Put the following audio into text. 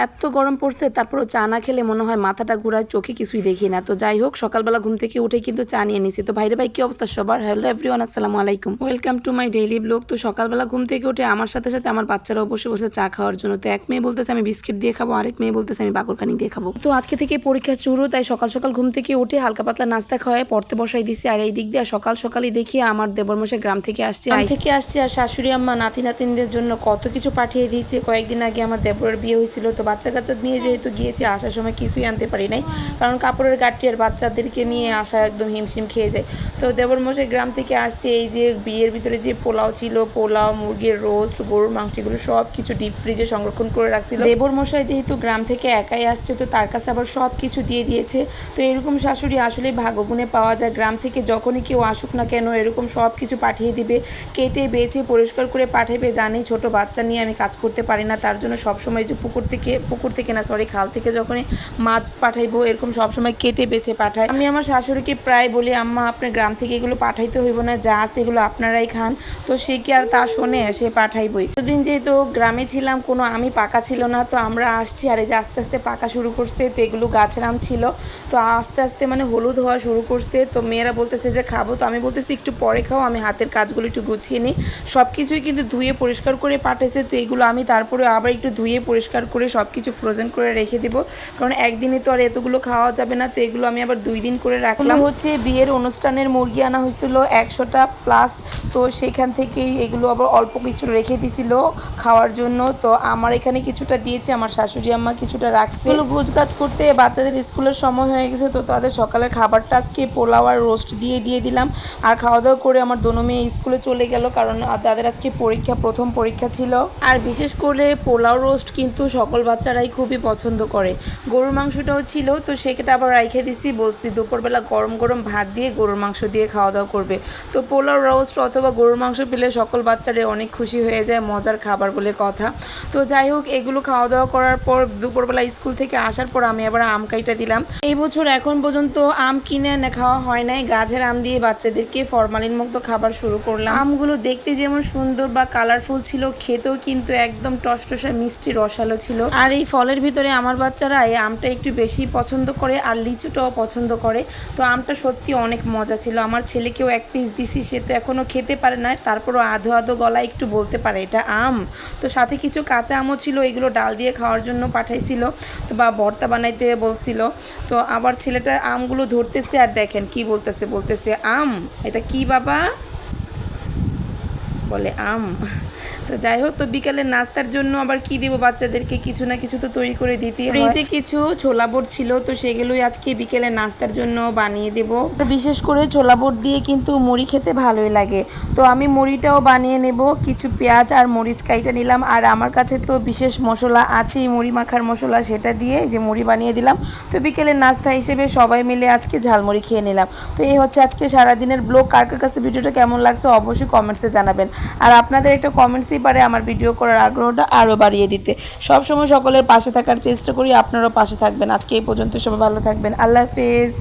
এত গরম পড়ছে, তারপরও চা না খেলে মনে হয় মাথাটা ঘুরায়, চোখে কিছুই দেখি না। তো যাই হোক, সকালবেলা ঘুম থেকে উঠে কিন্তু চা নিয়ে নিছি। তো ভাইরে ভাই, কি অবস্থা সবার? হ্যালো এভরিওয়ান, আসসালামু আলাইকুম, welcome to my daily blog. তো সকালবেলা ঘুম থেকে উঠে আমার সাথে সাথে আমার বাচ্চারাও বসে বসে চা খাওয়ার জন্য। তো এক মেয়ে বলতেছে আমি বিস্কিট দিয়ে খাবো, আরেক মেয়ে বলতেছে আমি বাকরখানি দিয়ে খাবো। তো আজকে থেকে পরীক্ষা শুরু, তাই সকাল সকাল ঘুম থেকে উঠে হালকা পাতলা নাস্তা খাওয়ায় পড়তে বসাই দিছি। আর এই দিক দিয়ে সকাল সকালই দেখি আমার দেবরমশাই গ্রাম থেকে আসছে আর শাশুড়ি আম্মা নাতি নাতিনদের জন্য কত কিছু পাঠিয়ে দিয়েছে। কয়েকদিন আগে আমার দেবরের বিয়ে হয়েছিল, তো বাচ্চা কাচ্চা নিয়ে যেহেতু গিয়েছি, আসার সময় কিছুই আনতে পারি নাই, কারণ কাপড়ের গাঠি আর বাচ্চাদেরকে নিয়ে আসা একদম হিমশিম খেয়ে যায়। তো দেবরমশাই গ্রাম থেকে আসছে, এই যে বিয়ের ভিতরে যে পোলাও ছিল, পোলাও, মুরগির রোস্ট, গরুর মাংস, এগুলো সব কিছু ডিপ ফ্রিজে সংরক্ষণ করে রাখছিল। দেবরমশাই যেহেতু গ্রাম থেকে একাই আসছে, তো তার কাছে আবার সব কিছু দিয়ে দিয়েছে। তো এরকম শাশুড়ি আসলে ভাগ্যগুণে পাওয়া যায়। গ্রাম থেকে যখনই কেউ আসুক না কেন, এরকম সব কিছু পাঠিয়ে দিবে, কেটে বেছে পরিষ্কার করে পাঠাবে। জানি ছোট বাচ্চা নিয়ে আমি কাজ করতে পারি না, তার জন্য সবসময় যে পুকুর থেকে না, সরি, খাল থেকে যখনই মাছ পাঠাইবো, এরকম সবসময় কেটে বেছে পাঠাই। আমি আমার শাশুড়িকে প্রায় বলি, আম্মা আপনি গ্রাম থেকে এগুলো পাঠাইতে হইব না, যা আছে এগুলো আপনারাই খান। তো সে কি আর তা শোনে, সে পাঠাইবই। দুদিন যেহেতু গ্রামে ছিলাম, কোনো আমি পাকা ছিল না, তো আমরা আসছি, আর এই যে আস্তে আস্তে পাকা শুরু করছে। তো এগুলো গাছের আম ছিল, তো আস্তে আস্তে মানে হলুদ হওয়া শুরু করছে। তো মেয়েরা বলতেছে যে খাবো, তো আমি বলতেছি একটু পরে খাও, আমি হাতের কাজগুলো একটু গুছিয়ে নিই। সব কিছুই কিন্তু ধুয়ে পরিষ্কার করে পাঠাইছে। তো এগুলো আমি তারপরে আবার একটু ধুয়ে পরিষ্কার করে সব কিছু ফ্রোজেন করে রেখে দেবো, কারণ একদিনে তো আর এতগুলো খাওয়া যাবে না। তো এগুলো আমি আবার 2 দিন করে রাখলাম। হচ্ছে বিয়ের অনুষ্ঠানের মুরগি আনা হয়েছিল 100টা প্লাস, তো সেখান থেকেই এগুলো আবার অল্প কিছু রেখে দিছিল খাওয়ার জন্য। তো আমার এখানে কিছুটা দিয়েছে, আমার শাশুড়ি আম্মা কিছুটা রাখছে। এগুলো গোছগাছ করতে বাচ্চাদের স্কুলের সময় হয়ে গেছে, তো তাদের সকালের খাবারটা আজকে পোলাও আর রোস্ট দিয়ে দিলাম। আর খাওয়া দাওয়া করে আমার দোনো মেয়ে স্কুলে চলে গেল, কারণ তাদের আজকে প্রথম পরীক্ষা ছিল। আর বিশেষ করে পোলাও রোস্ট কিন্তু সকল বাচ্চারাই খুবই পছন্দ করে। গরুর মাংসটাও ছিল, তো সেটা আবার রেখে দিছি, বলছি দুপুরবেলা গরম গরম ভাত দিয়ে গরুর মাংস দিয়ে খাওয়া দাওয়া করবে। তো পোলাও রোস্ট অথবা গরুর মাংস পেলে সকল বাচ্চারা অনেক খুশি হয়ে যায়, মজার খাবার বলে কথা। তো যাই হোক, এগুলো খাওয়া দাওয়া করার পর দুপুরবেলা স্কুল থেকে আসার পর আমি আবার আম কাইটা দিলাম। এই বছর এখন পর্যন্ত আম কিনে এনে খাওয়া হয় নাই, গাছের আম দিয়ে বাচ্চাদেরকে ফরমালিন মুক্ত খাবার শুরু করলাম। আমগুলো দেখতে যেমন সুন্দর বা কালারফুল ছিল, খেতেও কিন্তু একদম টসটসা মিষ্টি রসালো ছিল। আর এই ফলের ভিতরে আমার বাচ্চারা এই আমটা একটু বেশি পছন্দ করে, আর লিচুটাও পছন্দ করে। তো আমটা সত্যি অনেক মজা ছিল। আমার ছেলেকেও 1 পিস দিছি, সে তো এখনও খেতে পারে না, তারপরও আধো আধো গলায় একটু বলতে পারে এটা আম। তো সাথে কিছু কাঁচা আমও ছিল, এগুলো ডাল দিয়ে খাওয়ার জন্য পাঠাইছিল, তো বা ভর্তা বানাইতে বলছিল। তো আবার ছেলেটা আমগুলো ধরতেছে, আর দেখেন কি বলতেছে আম, এটা কি বাবা বলে আম। তো যাই হোক, তো বিকালের নাস্তার জন্য আবার কি দেবো বাচ্চাদেরকে, কিছু না কিছু তো তৈরি করে দিতে হয়। ফ্রিজে কিছু ছোলা বুট ছিল, তো সেগুলোই আজকে বিকেলের নাস্তার জন্য বানিয়ে দেব। বিশেষ করে ছোলা বুট দিয়ে কিন্তু মুড়ি খেতে ভালোই লাগে, তো আমি মুড়িটাও বানিয়ে নেব। কিছু পেঁয়াজ আর মরিচ কাইটা নিলাম, আর আমার কাছে তো বিশেষ মশলা আছেই, মুড়ি মাখার মশলা, সেটা দিয়ে যে মুড়ি বানিয়ে দিলাম। তো বিকেলের নাস্তা হিসেবে সবাই মিলে আজকে ঝালমুড়ি খেয়ে নিলাম। তো এই হচ্ছে আজকে সারাদিনের ব্লগ। কার কাছে ভিডিওটা কেমন লাগছে অবশ্যই কমেন্টসে জানাবেন, আর আপনাদের একটা কমেন্টসই পারে আমার ভিডিও করার আগ্রহটা আরও বাড়িয়ে দিতে। সবসময় সকলের পাশে থাকার চেষ্টা করি, আপনারাও পাশে থাকবেন। আজকে এই পর্যন্ত, সবাই ভালো থাকবেন, আল্লাহ হাফেজ।